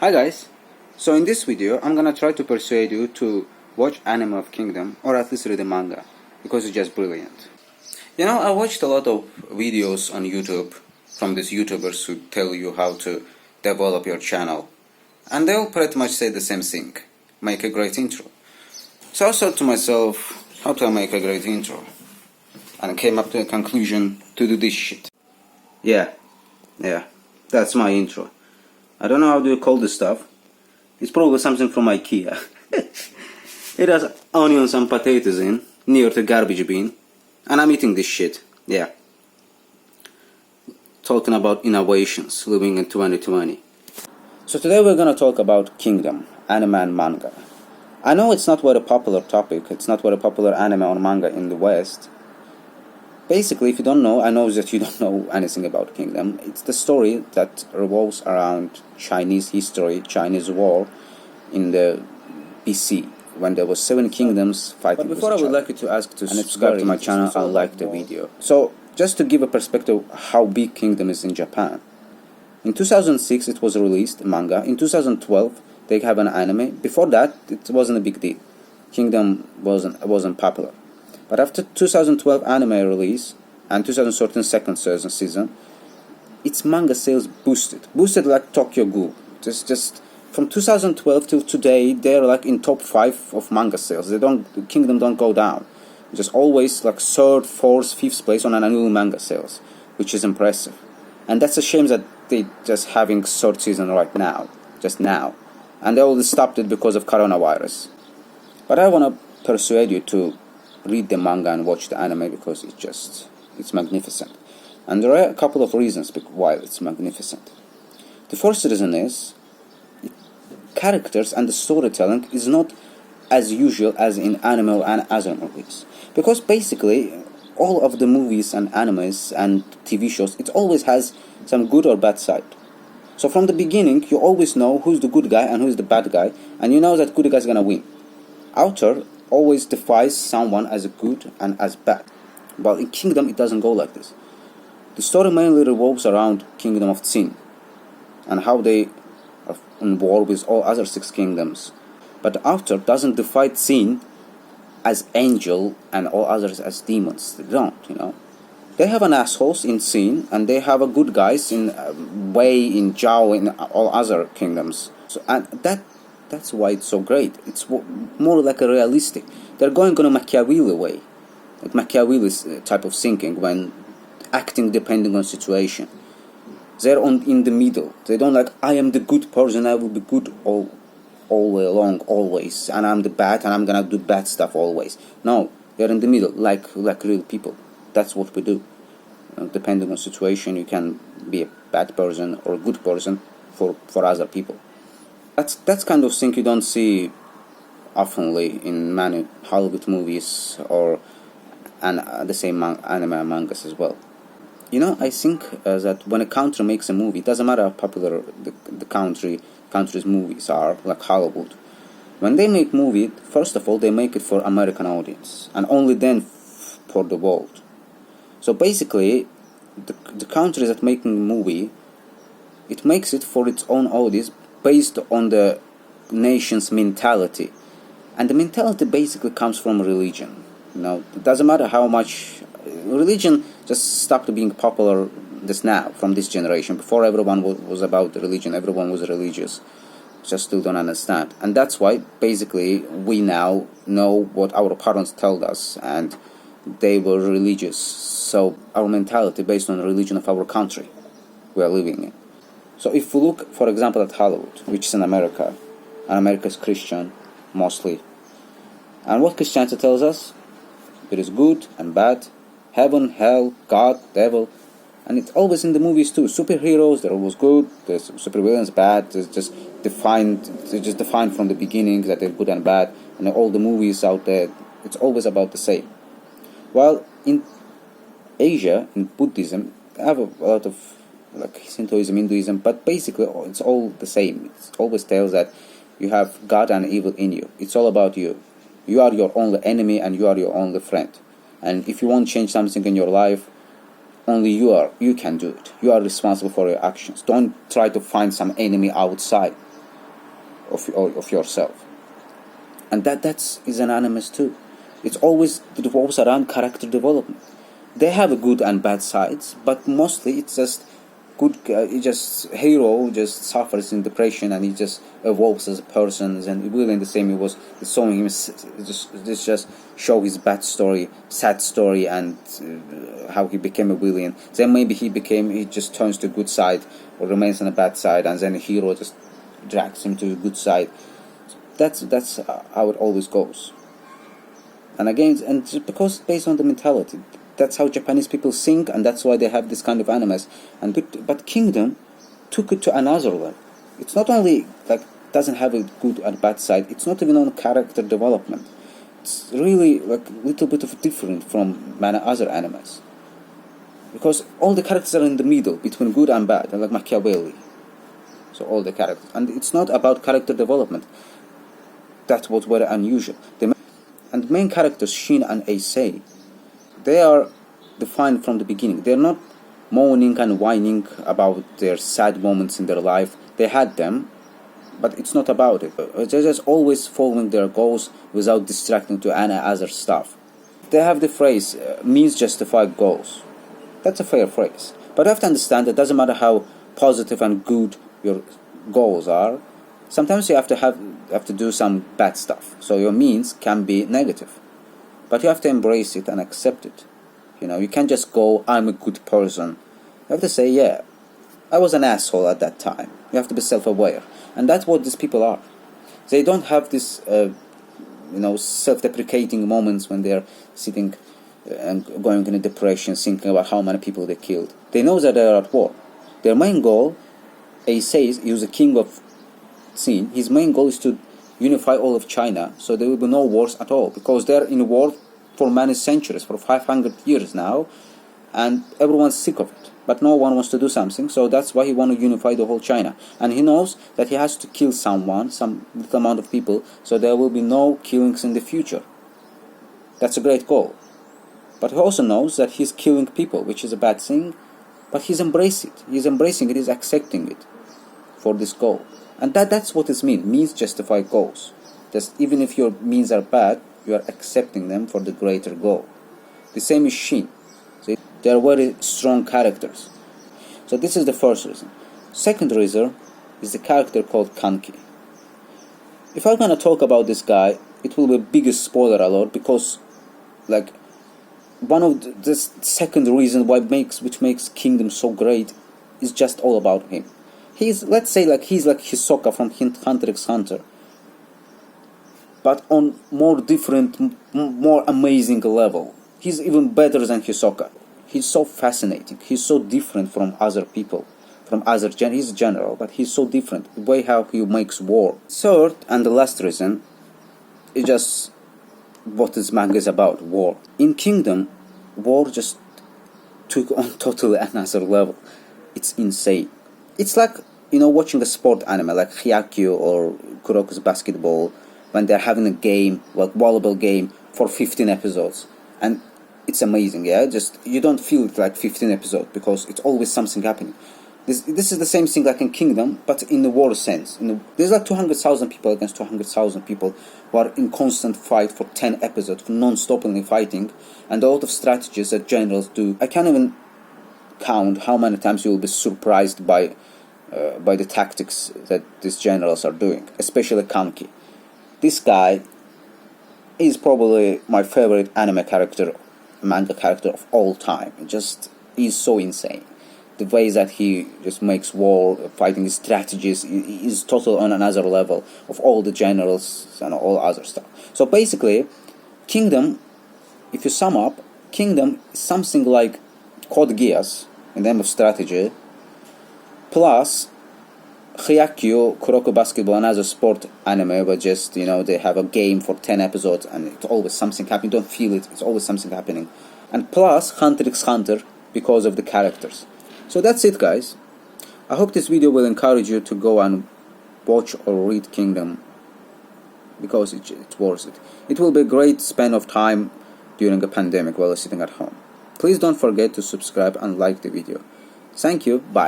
Hi guys, so in this video I'm gonna try to persuade you to watch Anime of Kingdom or at least read the manga because it's just brilliant. You know, I watched a lot of videos on YouTube from these YouTubers who tell you how to develop your channel, and they all pretty much say the same thing: make a great intro. So I thought to myself, how do I make a great intro? And I came up to a conclusion to do this shit. Yeah, that's my intro. I don't know how do you call this stuff. It's probably something from IKEA. It has onions and potatoes in, near the garbage bin. And I'm eating this shit. Yeah. Talking about innovations, living in 2020. So today we're gonna talk about Kingdom, anime and manga. I know it's not a very popular topic, it's not very popular anime or manga in the West. Basically, if you don't know, I know that you don't know anything about Kingdom. It's the story that revolves around Chinese history, Chinese war in the BC, when there was 7 kingdoms fighting with each other. But before, I would like you to ask to subscribe to my channel and like the video. So, just to give a perspective how big Kingdom is in Japan. In 2006, it was released, manga. In 2012, they have an anime. Before that, it wasn't a big deal. Kingdom wasn't popular. But after 2012 anime release and 2013 second season, its manga sales boosted like Tokyo Ghoul. Just from 2012 till today, they're like in top 5 of manga sales. Kingdom don't go down. Just always like 3rd, 4th, 5th place on an annual manga sales, which is impressive. And that's a shame that they just having 3rd season right now, just now, and they only stopped it because of coronavirus. But I wanna persuade you to read the manga and watch the anime because it's magnificent. And there are a couple of reasons why it's magnificent. The first reason is characters and the storytelling is not as usual as in anime or other movies. Because basically, all of the movies and animes and TV shows, it always has some good or bad side. So from the beginning, you always know who's the good guy and who's the bad guy, and you know that good guy's gonna win. Author always defines someone as good and as bad. But in Kingdom, it doesn't go like this. The story mainly revolves around Kingdom of Sin and how they are in war with all other 6 kingdoms. But the author doesn't define Sin as angel and all others as demons. They don't, you know. They have an assholes in Sin and they have a good guys in Wei, in Zhao, in all other kingdoms. So, and that's why it's so great. It's more like a realistic. They're going on a Machiavelli way. Like Machiavelli's type of thinking when acting depending on situation. They're in the middle. They don't like, I am the good person, I will be good all way along, always. And I'm the bad, and I'm gonna do bad stuff always. No, they're in the middle, like real people. That's what we do. Depending on situation, you can be a bad person or a good person for other people. That's kind of thing you don't see oftenly in many Hollywood movies or the same anime and mangas as well. You know, I think that when a country makes a movie, it doesn't matter how popular the country's movies are, like Hollywood. When they make movie, first of all, they make it for American audience, and only then for the world. So basically, the country that making a movie, it makes it for its own audience, based on the nation's mentality. And the mentality basically comes from religion. You know, it doesn't matter how much religion just stopped being popular just now, from this generation. Before, everyone was about religion, everyone was religious. Just still don't understand. And that's why basically we now know what our parents told us, and they were religious. So our mentality based on the religion of our country we are living in. So if we look, for example, at Hollywood, which is in America, and America is Christian, mostly. And what Christianity tells us? There is good and bad, heaven, hell, God, devil. And it's always in the movies too. Superheroes, they're always good, there's supervillains bad, they're just defined from the beginning that they're good and bad. And all the movies out there, it's always about the same. While in Asia, in Buddhism, they have a lot of like Shintoism, Hinduism, but basically it's all the same. It always tells that you have God and evil in you. It's all about you. You are your only enemy and you are your only friend. And if you want to change something in your life, only you can do it. You are responsible for your actions. Don't try to find some enemy outside. of yourself. And is an anime too. It's always revolves around character development. They have a good and bad sides, but mostly it's just good. Just hero just suffers in depression and he just evolves as a person. And Will in the same, he was showing him just show his bad story, sad story, and how he became a villain. Then maybe he just turns to good side or remains on a bad side, and then the hero just drags him to a good side. That's how it always goes. And again, and just because based on the mentality, that's how Japanese people think, and that's why they have this kind of animes. But Kingdom took it to another level. It's not only like doesn't have a good and bad side. It's not even on character development. It's really like a little bit of different from many other animes, because all the characters are in the middle between good and bad, like Machiavelli. So all the characters, and it's not about character development. That's what very unusual. And the main characters, Shin and Eisei, they are defined from the beginning. They're not moaning and whining about their sad moments in their life. They had them, but it's not about it. They're just always following their goals without distracting to any other stuff. They have the phrase, means justify goals. That's a fair phrase. But you have to understand it doesn't matter how positive and good your goals are. Sometimes you have to do some bad stuff. So your means can be negative. But you have to embrace it and accept it. You can't just go, I'm a good person. You have to say, yeah, I was an asshole at that time. You have to be self-aware. And that's what these people are. They don't have this, self-deprecating moments when they're sitting and going in a depression, thinking about how many people they killed. They know that they're at war. Their main goal, Eisei, he was a king of Xin. His main goal is to unify all of China, so there will be no wars at all, because they're in war for many centuries, for 500 years now, and everyone's sick of it. But no one wants to do something, so that's why he wants to unify the whole China. And he knows that he has to kill someone, some little amount of people, so there will be no killings in the future. That's a great goal. But he also knows that he's killing people, which is a bad thing, but he's embracing it. He's embracing it, he's accepting it for this goal. And that's what it means justify goals. Just even if your means are bad, you are accepting them for the greater goal. The same is Shin. See, they are very strong characters. So this is the first reason. Second reason is the character called Kanki. If I'm gonna talk about this guy, it will be the biggest spoiler alert, because one of the second reason which makes Kingdom so great is just all about him. He's like Hisoka from Hunter x Hunter, but on more different, more amazing level. He's even better than Hisoka. He's so fascinating. He's so different from other people, from other he's a general, but he's so different. The way how he makes war. Third and the last reason is just what this manga is about: war. In Kingdom, war just took on totally another level. It's insane. It's like, watching a sport anime like Hyakkyu or Kuroko's basketball, when they're having a game, like volleyball game, for 15 episodes. And it's amazing, yeah? Just, you don't feel it like 15 episodes, because it's always something happening. This is the same thing like in Kingdom, but in the war sense. There's like 200,000 people against 200,000 people who are in constant fight for 10 episodes, non-stoppingly fighting, and a lot of strategies that generals do. I can't even count how many times you will be surprised by the tactics that these generals are doing, especially Kanki. This guy is probably my favorite manga character of all time. He's so insane. The way that he just makes war, fighting strategies, is total on another level of all the generals and all other stuff. So basically, Kingdom, if you sum up, Kingdom is something like Code Geass in terms of strategy, plus Hyakkyu, Kuroko Basketball, another sport anime, but just, they have a game for 10 episodes and it's always something happening. You don't feel it, it's always something happening. And plus Hunter x Hunter, because of the characters. So that's it, guys. I hope this video will encourage you to go and watch or read Kingdom, because it's worth it. It will be a great span of time during a pandemic while you're sitting at home. Please don't forget to subscribe and like the video. Thank you, bye.